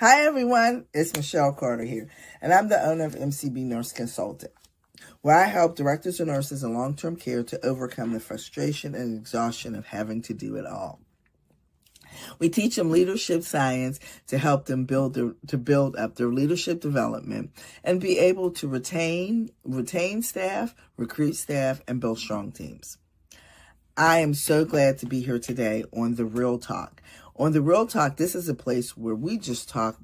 Hi everyone, it's Michelle Carter here, and I'm the owner of MCB Nurse Consultant, where I help directors and nurses in long-term care to overcome the frustration and exhaustion of having to do it all. We teach them leadership science to help them build up their leadership development and be able to retain staff, recruit staff, and build strong teams. I am so glad to be here today on The Real Talk. On The Real Talk, this is a place where we just talk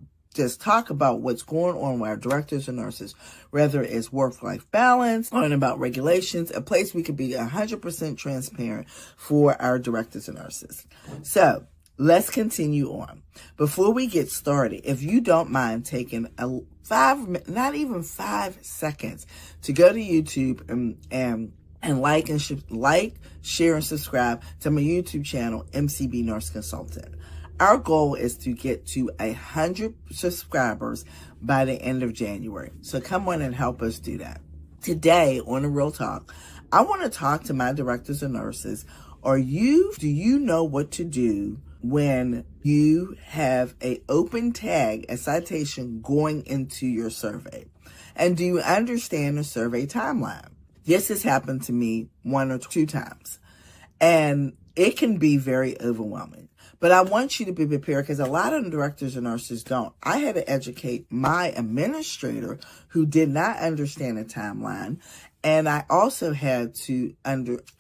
about what's going on with our directors and nurses, whether it's work-life balance, learning about regulations, a place we can be 100% transparent for our directors and nurses. So let's continue on. Before we get started, if you don't mind taking not even 5 seconds to go to YouTube and like, share, and subscribe to my YouTube channel, MCB Nurse Consultant. Our goal is to get to 100 subscribers by the end of January. So come on and help us do that. Today on The Real Talk, I want to talk to my directors and nurses. Do you know what to do when you have a open tag, a citation going into your survey? And do you understand the survey timeline? This has happened to me 1 or 2 times, and it can be very overwhelming. But I want you to be prepared because a lot of directors and nurses don't. I had to educate my administrator who did not understand the timeline, and I also had to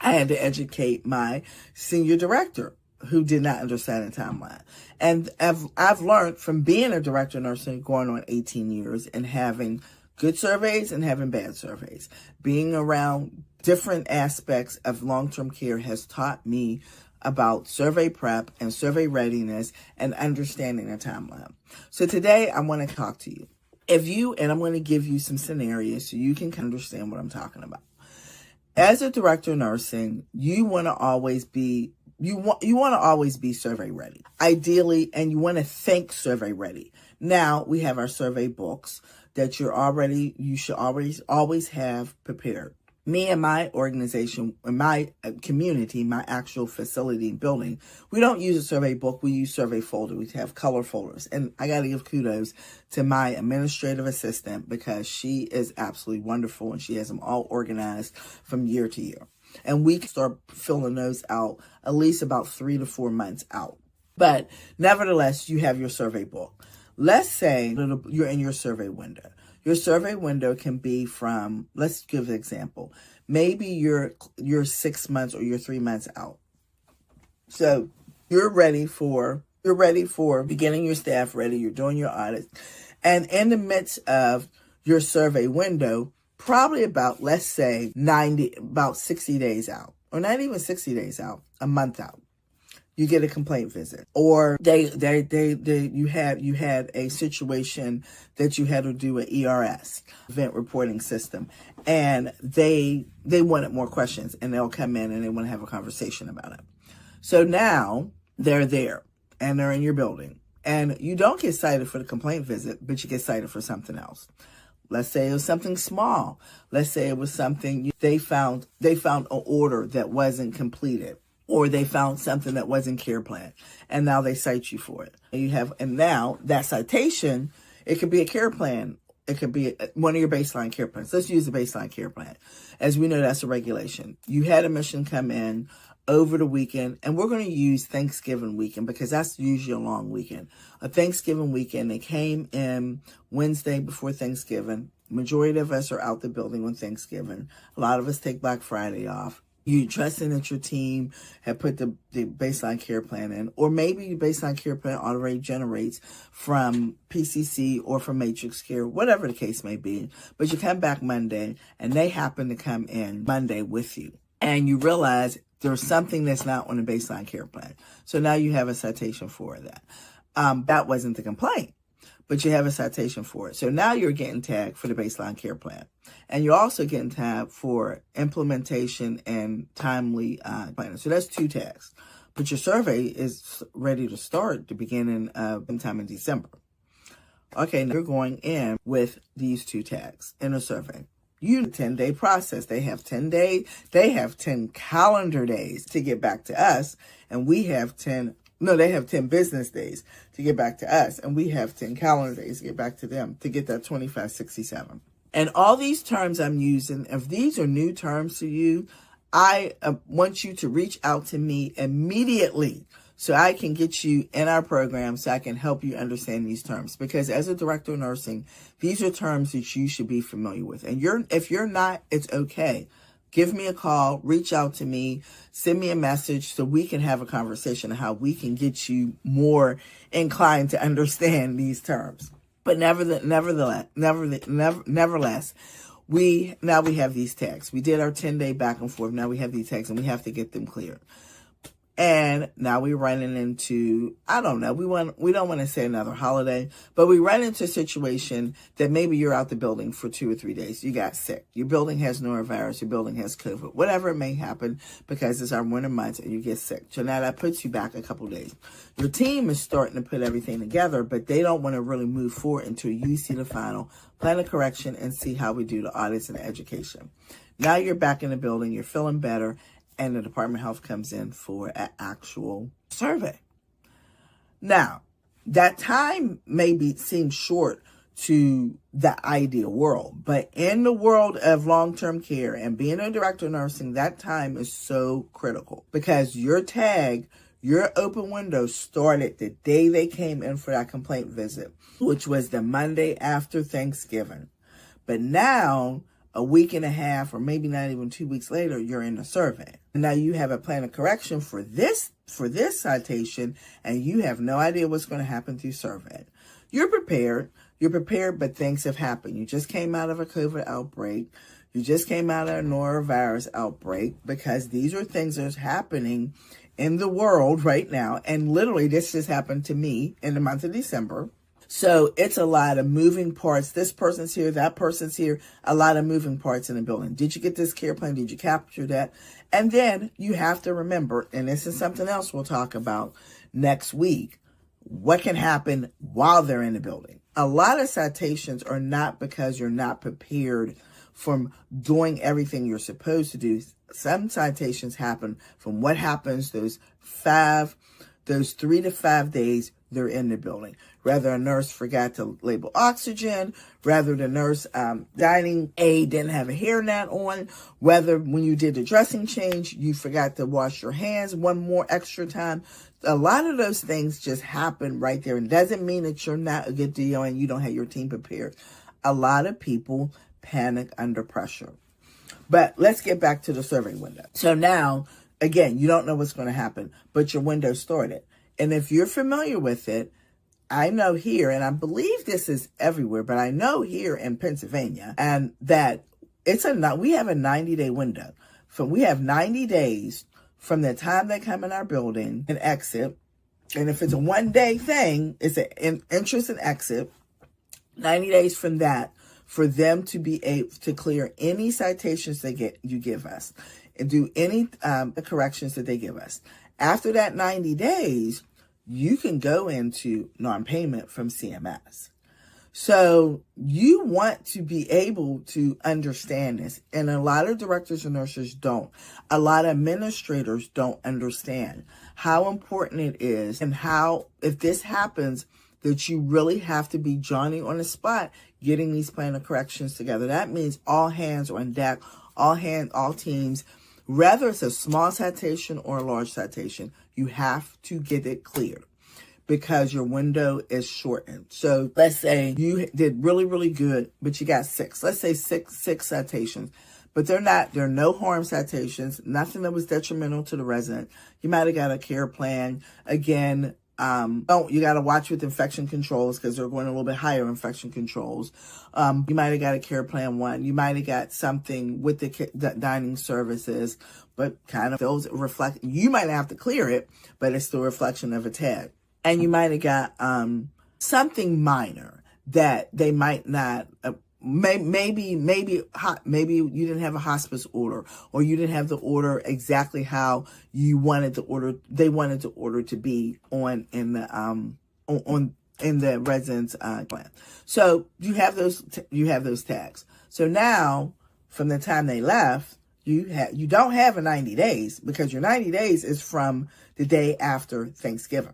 educate my senior director who did not understand the timeline. And I've learned from being a director of nursing going on 18 years and having good surveys and having bad surveys. Being around different aspects of long-term care has taught me about survey prep and survey readiness and understanding the timeline. So today I want to talk to you. And I'm going to give you some scenarios so you can understand what I'm talking about. As a director of nursing, you want to always be survey ready, ideally, and you want to think survey ready. Now we have our survey books that you should always have prepared. Me and my organization, my community, my actual facility and building, we don't use a survey book. We use survey folder. We have color folders. And I got to give kudos to my administrative assistant because she is absolutely wonderful and she has them all organized from year to year. And we can start filling those out at least about 3 to 4 months out. But nevertheless, you have your survey book. Let's say you're in your survey window. Your survey window can be from, let's give an example. Maybe you're 6 months or you're 3 months out. So you're ready for beginning your staff ready. You're doing your audits. And in the midst of your survey window, probably about, let's say, about 60 days out, or not even 60 days out, a month out, you get a complaint visit, or you had a situation that you had to do an ERS, event reporting system, and they wanted more questions, and they'll come in and they want to have a conversation about it. So now they're there and they're in your building, and you don't get cited for the complaint visit, but you get cited for something else. Let's say it was something small. Let's say it was something they found an order that wasn't completed, or they found something that wasn't care plan, and now they cite you for it. And now that citation, it could be a care plan. It could be one of your baseline care plans. Let's use the baseline care plan. As we know, that's a regulation. You had a mission come in over the weekend, and we're going to use Thanksgiving weekend because that's usually a long weekend. A Thanksgiving weekend, they came in Wednesday before Thanksgiving. Majority of us are out the building on Thanksgiving. A lot of us take Black Friday off. You trusting that your team have put the baseline care plan in, or maybe your baseline care plan already generates from PCC or from Matrix Care, whatever the case may be. But you come back Monday and they happen to come in Monday with you, and you realize there's something that's not on the baseline care plan. So now you have a citation for that. That wasn't the complaint, but you have a citation for it. So now you're getting tagged for the baseline care plan. And you're also getting tagged for implementation and timely planning. So that's 2 tags. But your survey is ready to start the beginning of sometime in December. Okay, now you're going in with these 2 tags in a survey. You 10-day process. They have 10 days. They have 10 calendar days to get back to us. And we have 10 No, they have 10 business days to get back to us, and we have 10 calendar days to get back to them to get that 2567. And all these terms I'm using, if these are new terms to you, I want you to reach out to me immediately so I can get you in our program so I can help you understand these terms. Because as a director of nursing, these are terms that you should be familiar with. And if you're not, it's okay. Give me a call, reach out to me, send me a message so we can have a conversation on how we can get you more inclined to understand these terms. But nevertheless, we have these tags. We did our 10-day back and forth. Now we have these tags, and we have to get them cleared. And now we're running into, I don't know, we don't want to say another holiday, but we run into a situation that maybe you're out the building for 2 or 3 days. You got sick. Your building has norovirus. Your building has COVID. Whatever it may happen, because it's our winter months and you get sick. So now that puts you back a couple of days. Your team is starting to put everything together, but they don't want to really move forward until you see the final plan of correction and see how we do the audits and the education. Now you're back in the building. You're feeling better. And the Department of Health comes in for an actual survey. Now, that time seem short to the ideal world, but in the world of long-term care and being a director of nursing, that time is so critical because your open window started the day they came in for that complaint visit, which was the Monday after Thanksgiving. But now, a week and a half, or maybe not even 2 weeks later, you're in the survey. Now you have a plan of correction for this citation, and you have no idea what's going to happen through survey. You're prepared, but things have happened. You just came out of a COVID outbreak. You just came out of a norovirus outbreak, because these are things that's happening in the world right now. And literally, this just happened to me in the month of December. So it's a lot of moving parts. This person's here, that person's here, a lot of moving parts in the building. Did you get this care plan? Did you capture that? And then you have to remember, and this is something else we'll talk about next week, what can happen while they're in the building. A lot of citations are not because you're not prepared from doing everything you're supposed to do. Some citations happen from what happens those 3 to 5 days they're in the building. Whether a nurse forgot to label oxygen, whether the nurse dining aide didn't have a hairnet on, whether when you did the dressing change, you forgot to wash your hands one more extra time. A lot of those things just happen right there. And doesn't mean that you're not a good DO and you don't have your team prepared. A lot of people panic under pressure. But let's get back to the survey window. So now, again, you don't know what's going to happen, but your window started. And if you're familiar with it, I know here, and I believe this is everywhere, but I know here in Pennsylvania, and that we have a 90-day window. We have 90 days from the time they come in our building and exit. And if it's a 1-day thing, it's an entrance and exit. 90 days from that for them to be able to clear any citations you give us and do any corrections that they give us. After that 90 days, you can go into non-payment from CMS. So you want to be able to understand this. And a lot of directors and nurses don't. A lot of administrators don't understand how important it is and how, if this happens, that you really have to be Johnny on the spot getting these plan of corrections together. That means all hands on deck, all teams. Whether it's a small citation or a large citation, you have to get it cleared because your window is shortened. So let's say you did really, really good, but you got 6. Let's say six citations, but they're no harm citations, nothing that was detrimental to the resident. You might have got a care plan. Again, you got to watch with infection controls because they're going a little bit higher infection controls. You might have got a care plan 1. You might have got something with the dining services, but kind of those reflect. You might have to clear it, but it's the reflection of a tag. And you might have got something minor that they might not. Maybe you didn't have a hospice order, or you didn't have the order exactly how you wanted the order. They wanted the order to be in the residence plan. So you have those tags. So now, from the time they left, you don't have a 90 days because your 90 days is from the day after Thanksgiving.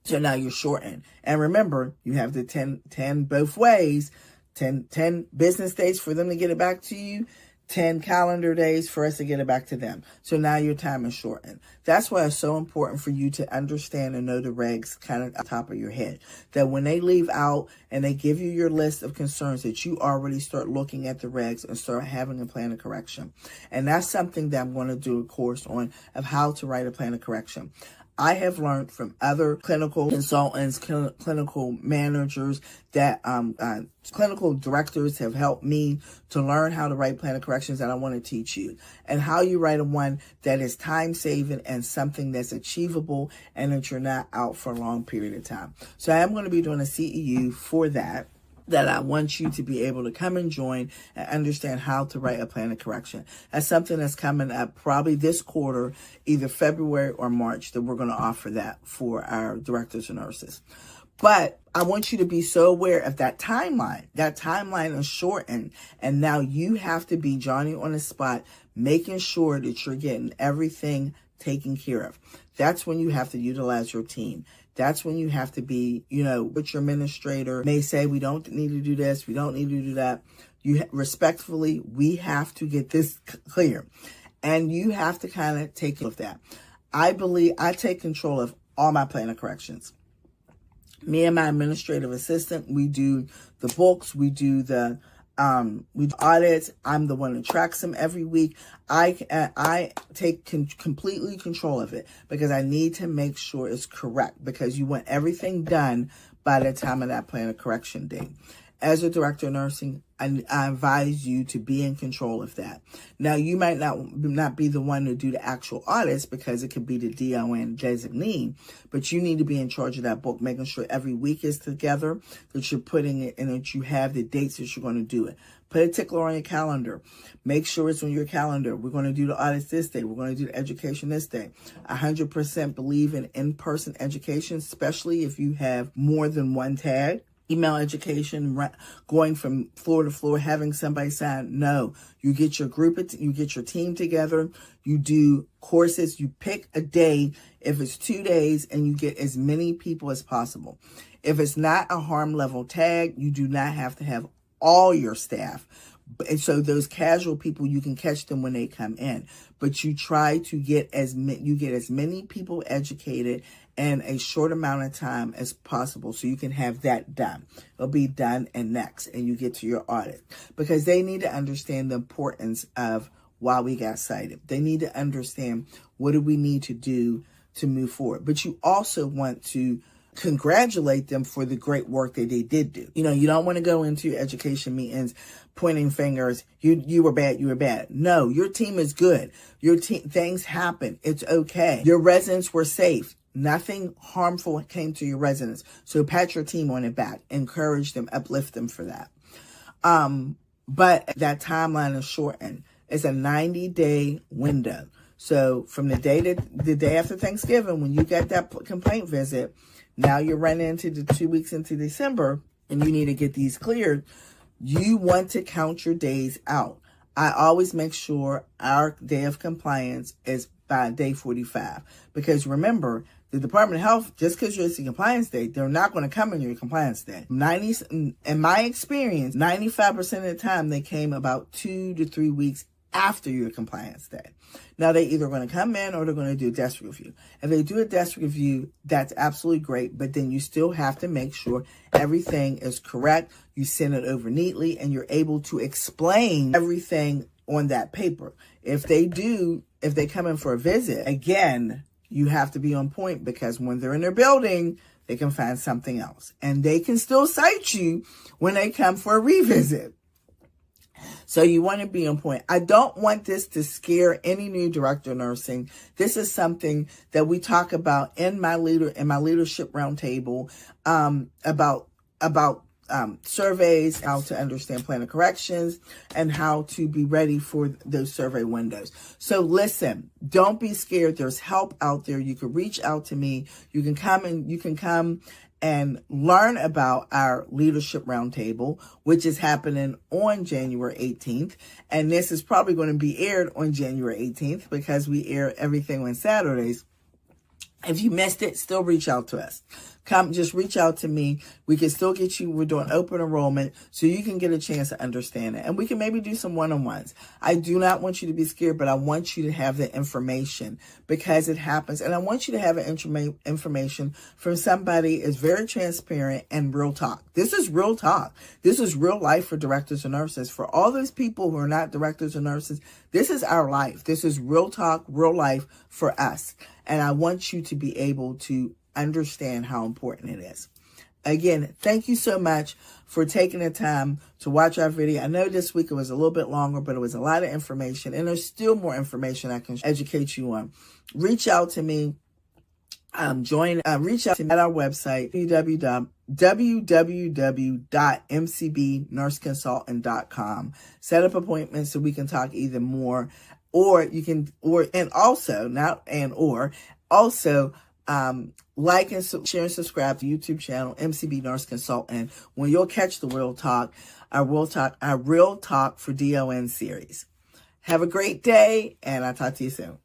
So now you're shortened. And remember, you have the 10 both ways, 10 business days for them to get it back to you, 10 calendar days for us to get it back to them. So now your time is shortened. That's why it's so important for you to understand and know the regs kind of on top of your head. That when they leave out and they give you your list of concerns, that you already start looking at the regs and start having a plan of correction. And that's something that I'm going to do a course on of how to write a plan of correction. I have learned from other clinical consultants, clinical managers, that clinical directors have helped me to learn how to write plan of corrections that I want to teach you, and how you write a one that is time-saving and something that's achievable and that you're not out for a long period of time. So I am going to be doing a CEU for that I want you to be able to come and join and understand how to write a plan of correction. That's something that's coming up probably this quarter, either February or March, that we're going to offer that for our directors and nurses. But I want you to be so aware of that timeline. That timeline is shortened, and now you have to be Johnny on the spot, making sure that you're getting everything taken care of. That's when you have to utilize your team. That's when you have to be, what your administrator may say, we don't need to do this, we don't need to do that. Respectfully, we have to get this clear. And you have to kind of take care of that. I believe I take control of all my plan of corrections. Me and my administrative assistant, we do the books, we do the audits. I'm the one that tracks them every week. I take completely control of it because I need to make sure it's correct, because you want everything done by the time of that plan of correction date. As a director of nursing, I advise you to be in control of that. Now, you might not be the one to do the actual audits because it could be the DON designee, but you need to be in charge of that book, making sure every week is together, that you're putting it, and that you have the dates that you're going to do it. Put a tickler on your calendar. Make sure it's on your calendar. We're going to do the audits this day. We're going to do the education this day. 100% believe in in-person education, especially if you have more than one tag. Email education, going from floor to floor, having somebody sign. No, you get your group, you get your team together, you do courses, you pick a day, if it's 2 days, and you get as many people as possible. If it's not a harm level tag, you do not have to have all your staff. And so those casual people, you can catch them when they come in, but you try to get as many people educated in a short amount of time as possible, so you can have that done. It'll be done and next, and you get to your audit, because they need to understand the importance of why we got cited. They need to understand what do we need to do to move forward. But you also want to congratulate them for the great work that they did do. You don't want to go into your education meetings pointing fingers. You were bad. You were bad. No, your team is good. Your team, things happen. It's okay. Your residents were safe. Nothing harmful came to your residents. So pat your team on the back, encourage them, uplift them for that. But that timeline is shortened. It's a 90-day window. So from the day after Thanksgiving, when you get that complaint visit, now you're running into the 2 weeks into December, and you need to get these cleared. You want to count your days out. I always make sure our day of compliance is by day 45, because remember, the Department of Health, just because you're a compliance day, they're not going to come in your compliance day. In my experience, 95% of the time, they came about 2 to 3 weeks after your compliance day. Now, they're either going to come in or they're going to do a desk review. If they do a desk review, that's absolutely great, but then you still have to make sure everything is correct. You send it over neatly, and you're able to explain everything on that paper. If they come in for a visit, again, you have to be on point, because when they're in their building, they can find something else. And they can still cite you when they come for a revisit. So you want to be on point. I don't want this to scare any new director of nursing. This is something that we talk about in my leadership roundtable, about surveys, how to understand plan of corrections, and how to be ready for those survey windows. So listen, don't be scared. There's help out there. You can reach out to me. You can come and learn about our leadership roundtable, which is happening on January 18th. And this is probably going to be aired on January 18th, because we air everything on Saturdays. If you missed it, still reach out to us. just reach out to me. We can still get you, we're doing open enrollment so you can get a chance to understand it. And we can maybe do some one-on-ones. I do not want you to be scared, but I want you to have the information because it happens. And I want you to have information from somebody is very transparent and real talk. This is real talk. This is real life for directors and nurses. For all those people who are not directors and nurses, this is our life. This is real talk, real life for us. And I want you to be able to understand how important it is. Again, thank you so much for taking the time to watch our video. I know this week it was a little bit longer, but it was a lot of information, and there's still more information I can educate you on. Reach out to me. Reach out to me at our website, www.mcbnurseconsultant.com. Set up appointments so we can talk either more, like and share and subscribe to YouTube channel MCB Nurse Consultant, when you'll catch the Real Talk, our Real Talk for DON series. Have a great day, and I'll talk to you soon.